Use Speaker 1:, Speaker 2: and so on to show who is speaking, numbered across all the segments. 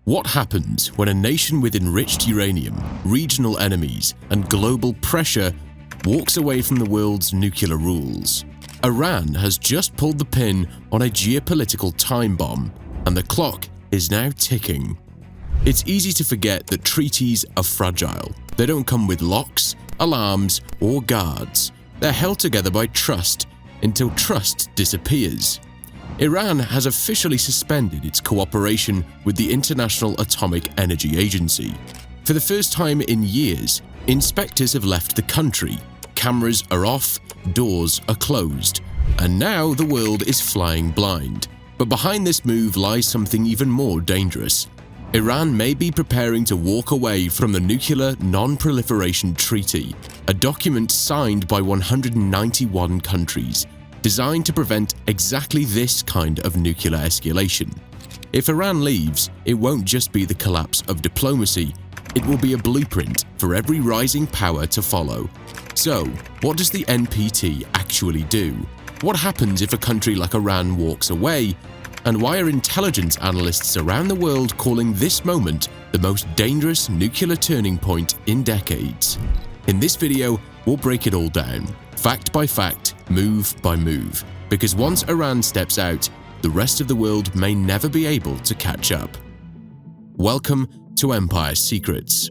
Speaker 1: What happens when a nation with enriched uranium, regional enemies, and global pressure walks away from the world's nuclear rules? Iran has just pulled the pin on a geopolitical time bomb, and the clock is now ticking. It's easy to forget that treaties are fragile. They don't come with locks, alarms, or guards. They're held together by trust until trust disappears. Iran has officially suspended its cooperation with the International Atomic Energy Agency. For the first time in years, inspectors have left the country. Cameras are off, doors are closed, and now the world is flying blind. But behind this move lies something even more dangerous. Iran may be preparing to walk away from the Nuclear Non-Proliferation Treaty, a document signed by 191 countries, designed to prevent exactly this kind of nuclear escalation. If Iran leaves, it won't just be the collapse of diplomacy, it will be a blueprint for every rising power to follow. So, what does the NPT actually do? What happens if a country like Iran walks away? And why are intelligence analysts around the world calling this moment the most dangerous nuclear turning point in decades? In this video, we'll break it all down, fact by fact, move by move, because once Iran steps out, the rest of the world may never be able to catch up. Welcome to Empire Secrets.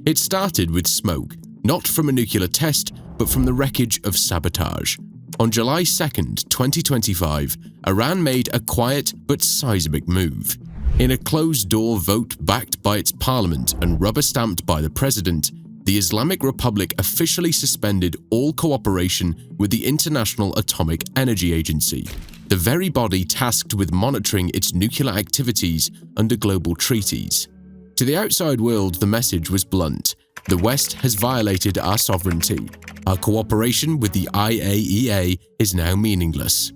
Speaker 1: It started with smoke, not from a nuclear test, but from the wreckage of sabotage. On July 2nd, 2025, Iran made a quiet but seismic move. In a closed-door vote backed by its parliament and rubber-stamped by the president, the Islamic Republic officially suspended all cooperation with the International Atomic Energy Agency, the very body tasked with monitoring its nuclear activities under global treaties. To the outside world, the message was blunt. The West has violated our sovereignty. Our cooperation with the IAEA is now meaningless.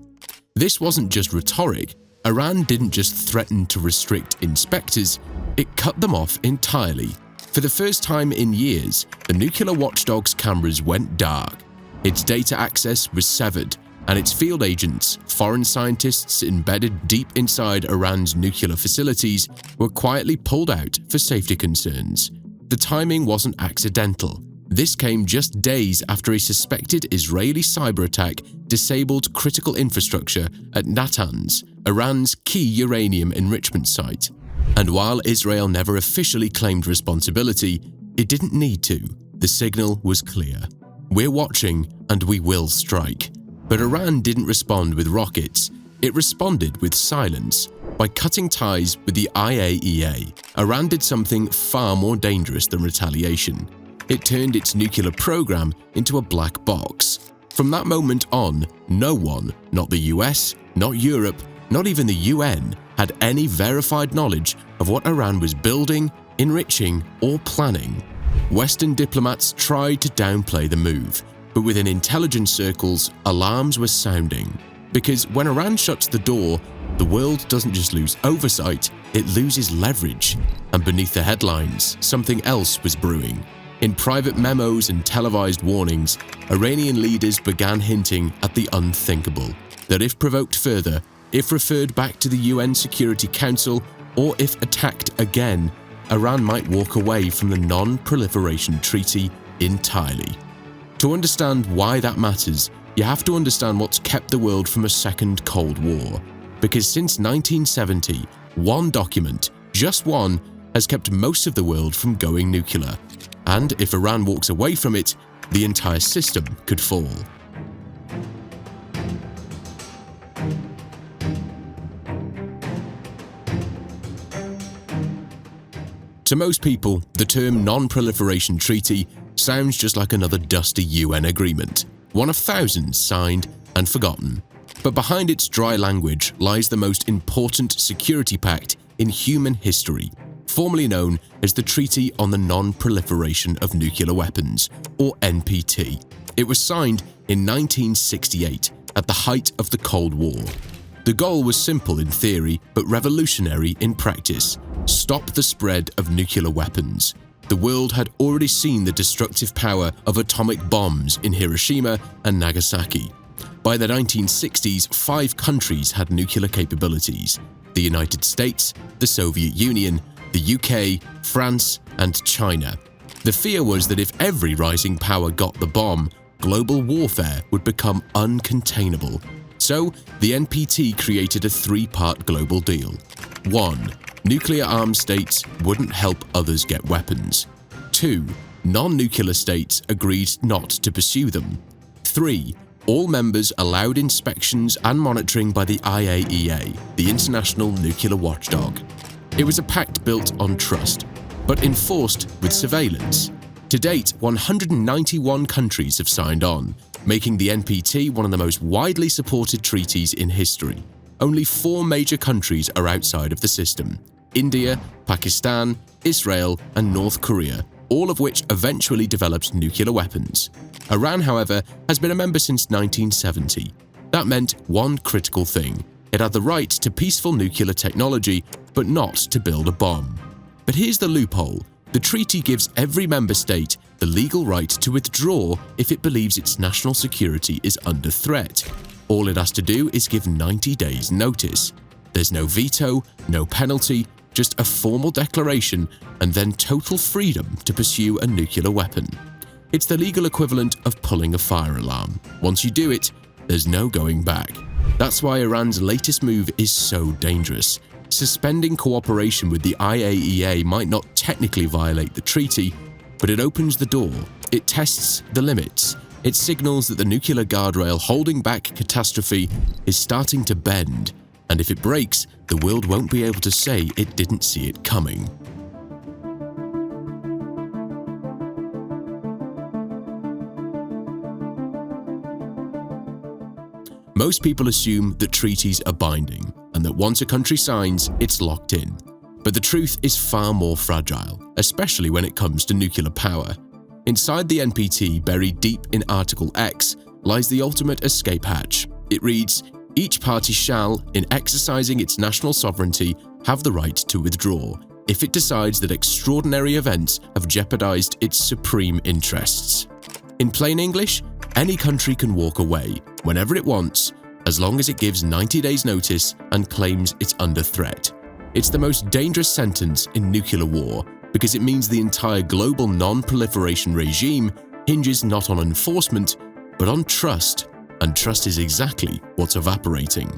Speaker 1: This wasn't just rhetoric. Iran didn't just threaten to restrict inspectors, it cut them off entirely. For the first time in years, the nuclear watchdog's cameras went dark. Its data access was severed, and its field agents, foreign scientists embedded deep inside Iran's nuclear facilities, were quietly pulled out for safety concerns. The timing wasn't accidental. This came just days after a suspected Israeli cyber attack disabled critical infrastructure at Natanz, Iran's key uranium enrichment site. And while Israel never officially claimed responsibility, it didn't need to. The signal was clear. We're watching, and we will strike. But Iran didn't respond with rockets. It responded with silence. By cutting ties with the IAEA, Iran did something far more dangerous than retaliation. It turned its nuclear program into a black box. From that moment on, no one, not the US, not Europe, not even the UN, had any verified knowledge of what Iran was building, enriching, or planning. Western diplomats tried to downplay the move, but within intelligence circles, alarms were sounding. Because when Iran shuts the door, the world doesn't just lose oversight, it loses leverage. And beneath the headlines, something else was brewing. In private memos and televised warnings, Iranian leaders began hinting at the unthinkable, that if provoked further, if referred back to the UN Security Council, or if attacked again, Iran might walk away from the Non-Proliferation Treaty entirely. To understand why that matters, you have to understand what's kept the world from a second Cold War. Because since 1970, one document, just one, has kept most of the world from going nuclear. And if Iran walks away from it, the entire system could fall. To most people, the term Non-Proliferation Treaty sounds just like another dusty UN agreement, one of thousands signed and forgotten. But behind its dry language lies the most important security pact in human history, formerly known as the Treaty on the Non-Proliferation of Nuclear Weapons, or NPT. It was signed in 1968, at the height of the Cold War. The goal was simple in theory, but revolutionary in practice: stop the spread of nuclear weapons. the world had already seen the destructive power of atomic bombs in Hiroshima and Nagasaki. By the 1960s, 5 countries had nuclear capabilities: the United States, the Soviet Union, the UK, France, and China. The fear was that if every rising power got the bomb, global warfare would become uncontainable. So, the NPT created a 3-part global deal. 1. Nuclear-armed states wouldn't help others get weapons. 2. Non-nuclear states agreed not to pursue them. 3. All members allowed inspections and monitoring by the IAEA, the International Nuclear Watchdog. It was a pact built on trust, but enforced with surveillance. To date, 191 countries have signed on, making the NPT one of the most widely supported treaties in history. Only 4 major countries are outside of the system: India, Pakistan, Israel, and North Korea, all of which eventually developed nuclear weapons. Iran, however, has been a member since 1970. That meant one critical thing: it had the right to peaceful nuclear technology, but not to build a bomb. But here's the loophole. The treaty gives every member state the legal right to withdraw if it believes its national security is under threat. All it has to do is give 90 days notice. There's no veto, no penalty, just a formal declaration, and then total freedom to pursue a nuclear weapon. It's the legal equivalent of pulling a fire alarm. Once you do it, there's no going back. That's why Iran's latest move is so dangerous. Suspending cooperation with the IAEA might not technically violate the treaty, but it opens the door. It tests the limits. It signals that the nuclear guardrail holding back catastrophe is starting to bend, and if it breaks, the world won't be able to say it didn't see it coming. Most people assume that treaties are binding, and that once a country signs, it's locked in. But the truth is far more fragile, especially when it comes to nuclear power. Inside the NPT, buried deep in Article X, lies the ultimate escape hatch. It reads, "Each party shall, in exercising its national sovereignty, have the right to withdraw, if it decides that extraordinary events have jeopardized its supreme interests." In plain English, any country can walk away, whenever it wants, as long as it gives 90 days notice and claims it's under threat. It's the most dangerous sentence in nuclear war, because it means the entire global non-proliferation regime hinges not on enforcement, but on trust, and trust is exactly what's evaporating.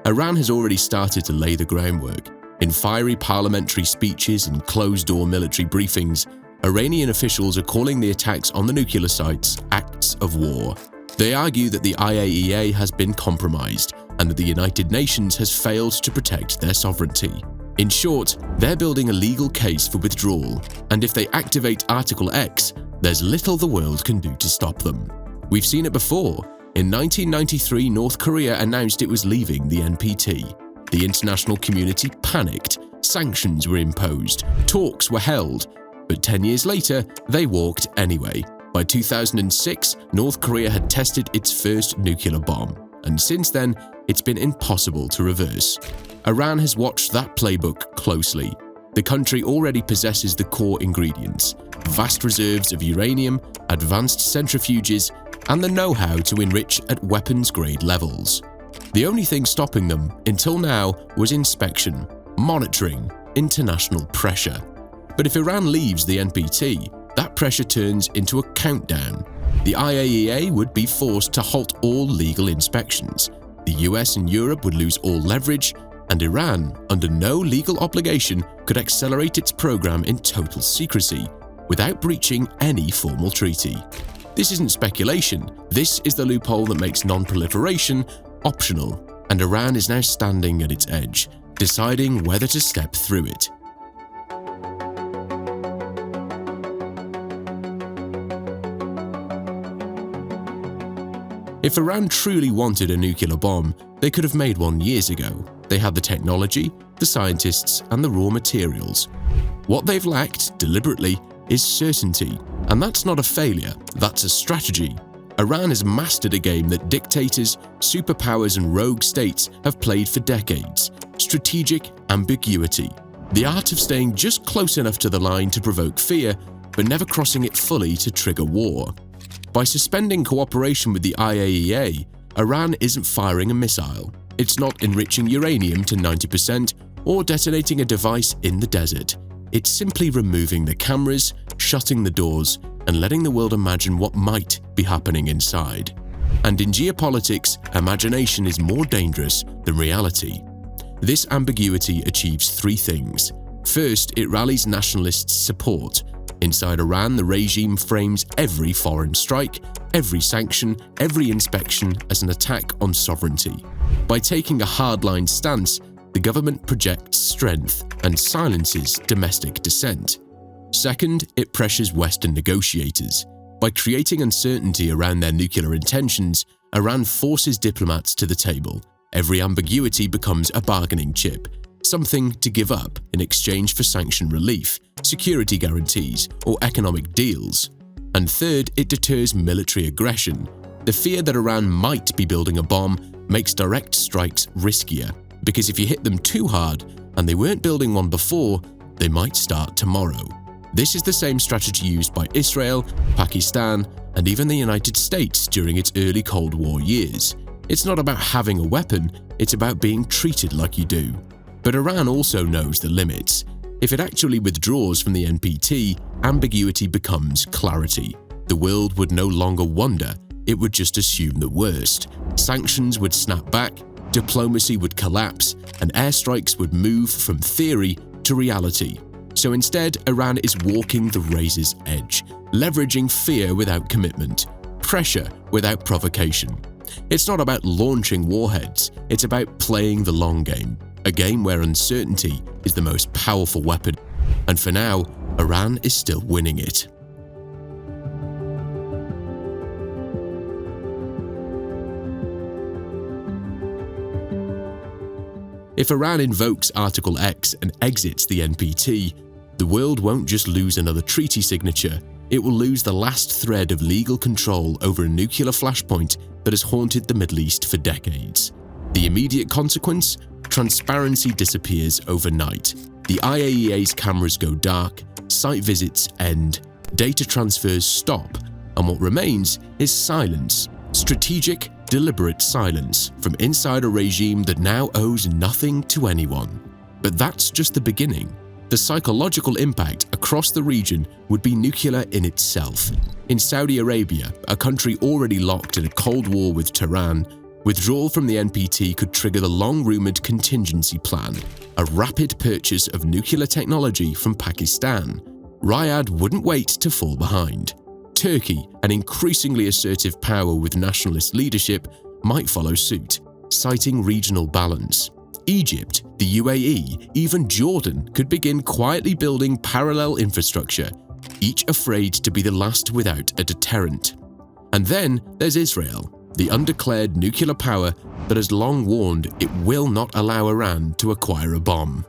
Speaker 1: Iran has already started to lay the groundwork. In fiery parliamentary speeches and closed-door military briefings, Iranian officials are calling the attacks on the nuclear sites acts of war. They argue that the IAEA has been compromised and that the United Nations has failed to protect their sovereignty. In short, they're building a legal case for withdrawal, and if they activate Article X, there's little the world can do to stop them. We've seen it before. In 1993, North Korea announced it was leaving the NPT. The international community panicked, sanctions were imposed, talks were held, but 10 years later, they walked anyway. By 2006, North Korea had tested its first nuclear bomb, and since then, it's been impossible to reverse. Iran has watched that playbook closely. The country already possesses the core ingredients: vast reserves of uranium, advanced centrifuges, and the know-how to enrich at weapons-grade levels. The only thing stopping them, until now, was inspection, monitoring, international pressure. But if Iran leaves the NPT, that pressure turns into a countdown. The IAEA would be forced to halt all legal inspections. The US and Europe would lose all leverage, and Iran, under no legal obligation, could accelerate its program in total secrecy, without breaching any formal treaty. This isn't speculation. This is the loophole that makes non-proliferation optional, and Iran is now standing at its edge, deciding whether to step through it. If Iran truly wanted a nuclear bomb, they could have made one years ago. They had the technology, the scientists, and the raw materials. What they've lacked, deliberately, is certainty. And that's not a failure, that's a strategy. Iran has mastered a game that dictators, superpowers, and rogue states have played for decades: strategic ambiguity. The art of staying just close enough to the line to provoke fear, but never crossing it fully to trigger war. By suspending cooperation with the IAEA, Iran isn't firing a missile. It's not enriching uranium to 90% or detonating a device in the desert. It's simply removing the cameras, shutting the doors, and letting the world imagine what might be happening inside. And in geopolitics, imagination is more dangerous than reality. This ambiguity achieves three things. First, it rallies nationalists' support. Inside Iran, the regime frames every foreign strike, every sanction, every inspection as an attack on sovereignty. By taking a hardline stance, the government projects strength and silences domestic dissent. Second, it pressures Western negotiators. By creating uncertainty around their nuclear intentions, Iran forces diplomats to the table. Every ambiguity becomes a bargaining chip, something to give up in exchange for sanction relief, security guarantees, or economic deals. And third, it deters military aggression. The fear that Iran might be building a bomb makes direct strikes riskier, because if you hit them too hard and they weren't building one before, they might start tomorrow. This is the same strategy used by Israel, Pakistan, and even the United States during its early Cold War years. It's not about having a weapon, it's about being treated like you do. But Iran also knows the limits. If it actually withdraws from the NPT, ambiguity becomes clarity. The world would no longer wonder, it would just assume the worst. Sanctions would snap back, diplomacy would collapse, and airstrikes would move from theory to reality. So instead, Iran is walking the razor's edge, leveraging fear without commitment, pressure without provocation. It's not about launching warheads, it's about playing the long game, a game where uncertainty is the most powerful weapon. And for now, Iran is still winning it. If Iran invokes Article X and exits the NPT, the world won't just lose another treaty signature, it will lose the last thread of legal control over a nuclear flashpoint that has haunted the Middle East for decades. The immediate consequence? Transparency disappears overnight. The IAEA's cameras go dark, site visits end, data transfers stop, and what remains is silence. Strategic, deliberate silence from inside a regime that now owes nothing to anyone. But that's just the beginning. The psychological impact across the region would be nuclear in itself. In Saudi Arabia, a country already locked in a Cold War with Tehran, withdrawal from the NPT could trigger the long-rumored contingency plan, a rapid purchase of nuclear technology from Pakistan. Riyadh wouldn't wait to fall behind. Turkey, an increasingly assertive power with nationalist leadership, might follow suit, citing regional balance. Egypt, the UAE, even Jordan could begin quietly building parallel infrastructure, each afraid to be the last without a deterrent. And then there's Israel, the undeclared nuclear power that has long warned it will not allow Iran to acquire a bomb.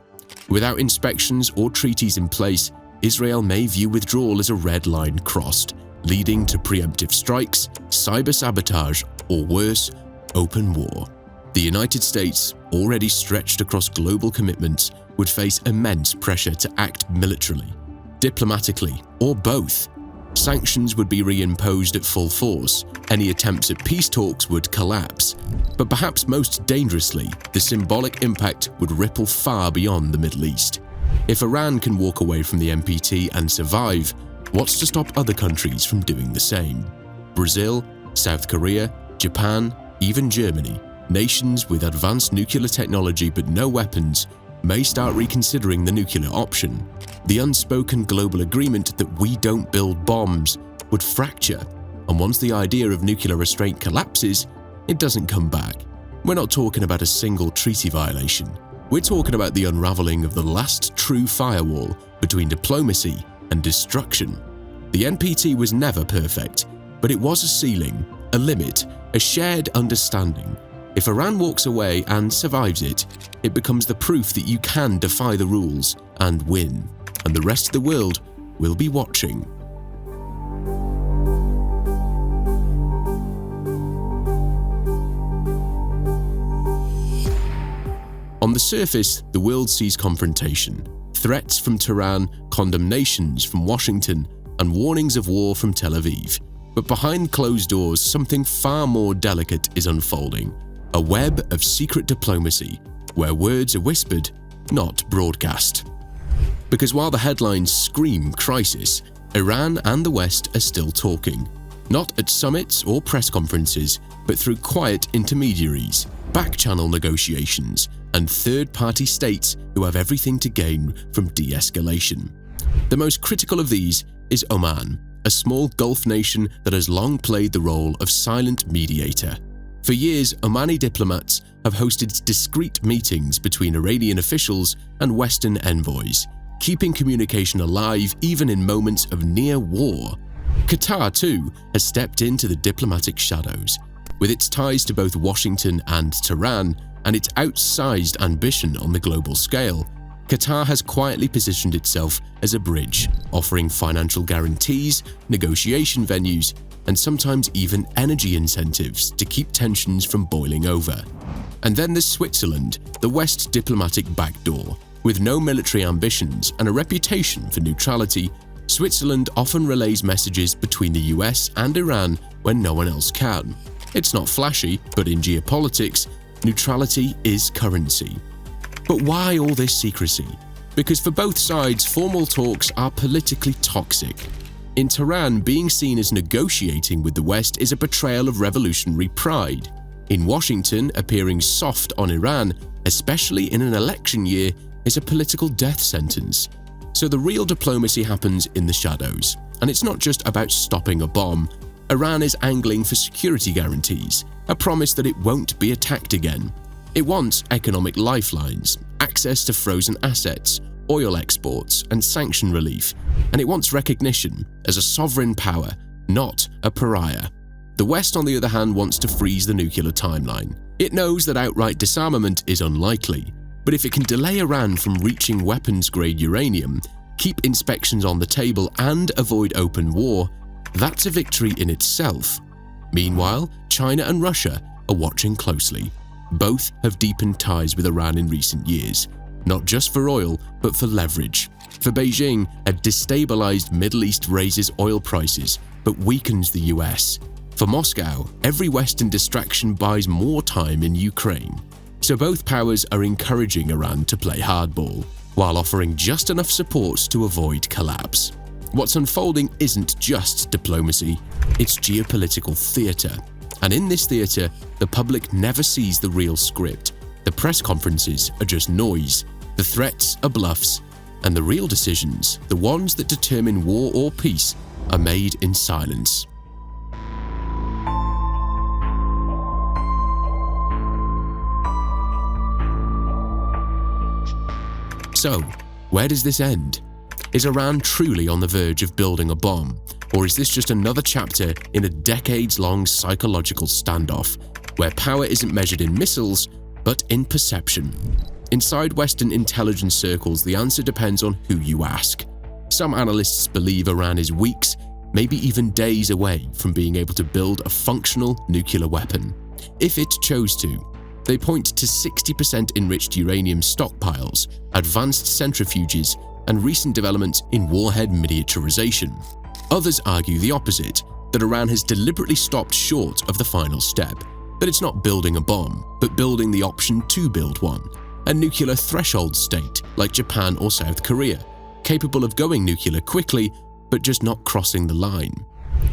Speaker 1: Without inspections or treaties in place, Israel may view withdrawal as a red line crossed, leading to preemptive strikes, cyber sabotage, or worse, open war. The United States, already stretched across global commitments, would face immense pressure to act militarily, diplomatically, or both. Sanctions would be reimposed at full force, any attempts at peace talks would collapse. But perhaps most dangerously, the symbolic impact would ripple far beyond the Middle East. If Iran can walk away from the NPT and survive, what's to stop other countries from doing the same? Brazil, South Korea, Japan, even Germany, nations with advanced nuclear technology but no weapons, may start reconsidering the nuclear option. The unspoken global agreement that we don't build bombs would fracture, and once the idea of nuclear restraint collapses, it doesn't come back. We're not talking about a single treaty violation. We're talking about the unraveling of the last true firewall between diplomacy and destruction. The NPT was never perfect, but it was a ceiling, a limit, a shared understanding. If Iran walks away and survives it, it becomes the proof that you can defy the rules and win, and the rest of the world will be watching. On the surface, the world sees confrontation, threats from Tehran, condemnations from Washington, and warnings of war from Tel Aviv. But behind closed doors, something far more delicate is unfolding. A web of secret diplomacy, where words are whispered, not broadcast. Because while the headlines scream crisis, Iran and the West are still talking. Not at summits or press conferences, but through quiet intermediaries, back-channel negotiations, and third-party states who have everything to gain from de-escalation. The most critical of these is Oman, a small Gulf nation that has long played the role of silent mediator. For years, Omani diplomats have hosted discreet meetings between Iranian officials and Western envoys, keeping communication alive even in moments of near war. Qatar, too, has stepped into the diplomatic shadows. With its ties to both Washington and Tehran, and its outsized ambition on the global scale, Qatar has quietly positioned itself as a bridge, offering financial guarantees, negotiation venues, and sometimes even energy incentives to keep tensions from boiling over. And then there's Switzerland, the West diplomatic backdoor. With no military ambitions and a reputation for neutrality, Switzerland often relays messages between the US and Iran when no one else can. It's not flashy, but in geopolitics, neutrality is currency. But why all this secrecy? Because for both sides, formal talks are politically toxic. In Tehran, being seen as negotiating with the West is a betrayal of revolutionary pride. In Washington, appearing soft on Iran, especially in an election year, is a political death sentence. So the real diplomacy happens in the shadows. And it's not just about stopping a bomb. Iran is angling for security guarantees, a promise that it won't be attacked again. It wants economic lifelines, access to frozen assets, oil exports, and sanction relief, and it wants recognition as a sovereign power, not a pariah. The West, on the other hand, wants to freeze the nuclear timeline. It knows that outright disarmament is unlikely, but if it can delay Iran from reaching weapons-grade uranium, keep inspections on the table, and avoid open war, that's a victory in itself. Meanwhile, China and Russia are watching closely. Both have deepened ties with Iran in recent years, not just for oil, but for leverage. For Beijing, a destabilized Middle East raises oil prices, but weakens the US. For Moscow, every Western distraction buys more time in Ukraine. So both powers are encouraging Iran to play hardball, while offering just enough support to avoid collapse. What's unfolding isn't just diplomacy, it's geopolitical theater. And in this theater, the public never sees the real script. The press conferences are just noise, the threats are bluffs, and the real decisions, the ones that determine war or peace, are made in silence. So, where does this end? Is Iran truly on the verge of building a bomb? Or is this just another chapter in a decades-long psychological standoff, where power isn't measured in missiles, but in perception? Inside Western intelligence circles, the answer depends on who you ask. Some analysts believe Iran is weeks, maybe even days away from being able to build a functional nuclear weapon, if it chose to. They point to 60% enriched uranium stockpiles, advanced centrifuges, and recent developments in warhead miniaturization. Others argue the opposite, that Iran has deliberately stopped short of the final step, that it's not building a bomb, but building the option to build one, a nuclear threshold state like Japan or South Korea, capable of going nuclear quickly, but just not crossing the line.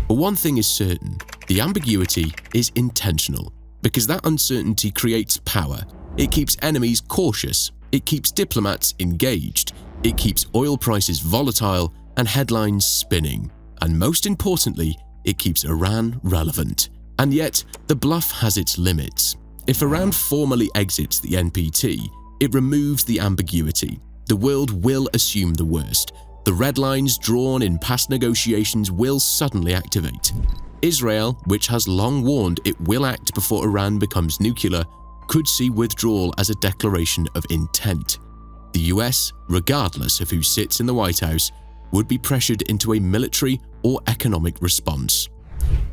Speaker 1: But one thing is certain, the ambiguity is intentional, because that uncertainty creates power. It keeps enemies cautious, it keeps diplomats engaged, it keeps oil prices volatile and headlines spinning, and most importantly, it keeps Iran relevant. And yet, the bluff has its limits. If Iran formally exits the NPT, it removes the ambiguity. The world will assume the worst. The red lines drawn in past negotiations will suddenly activate. Israel, which has long warned it will act before Iran becomes nuclear, could see withdrawal as a declaration of intent. The US, regardless of who sits in the White House, would be pressured into a military or economic response.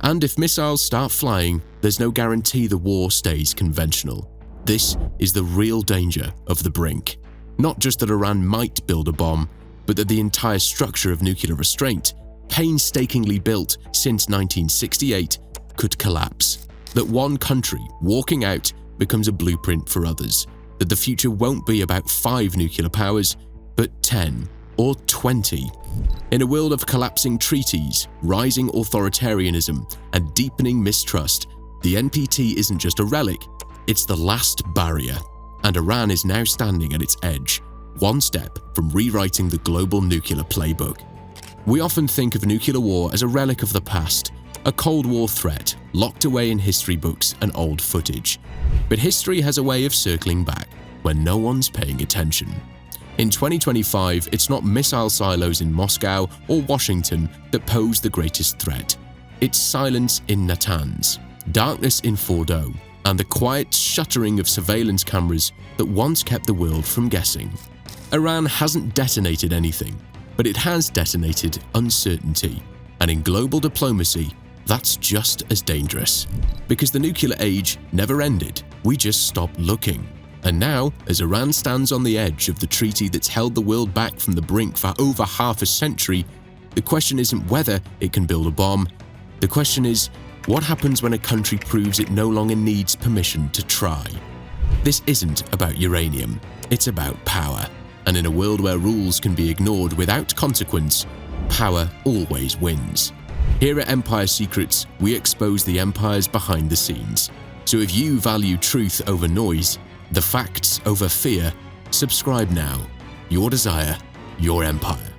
Speaker 1: And if missiles start flying, there's no guarantee the war stays conventional. This is the real danger of the brink. Not just that Iran might build a bomb, but that the entire structure of nuclear restraint, painstakingly built since 1968, could collapse. That one country walking out becomes a blueprint for others. That the future won't be about 5 nuclear powers, but 10 or 20. In a world of collapsing treaties, rising authoritarianism, and deepening mistrust, the NPT isn't just a relic, it's the last barrier. And Iran is now standing at its edge, one step from rewriting the global nuclear playbook. We often think of nuclear war as a relic of the past, a Cold War threat locked away in history books and old footage. But history has a way of circling back when no one's paying attention. In 2025, it's not missile silos in Moscow or Washington that pose the greatest threat. It's silence in Natanz, darkness in Fordow, and the quiet shuttering of surveillance cameras that once kept the world from guessing. Iran hasn't detonated anything, but it has detonated uncertainty. And in global diplomacy, that's just as dangerous. Because the nuclear age never ended, we just stopped looking. And now, as Iran stands on the edge of the treaty that's held the world back from the brink for over half a century, the question isn't whether it can build a bomb. The question is, what happens when a country proves it no longer needs permission to try? This isn't about uranium, it's about power. And in a world where rules can be ignored without consequence, power always wins. Here at Empire Secrets, we expose the empires behind the scenes. So if you value truth over noise, the facts over fear, subscribe now. Your desire, your empire.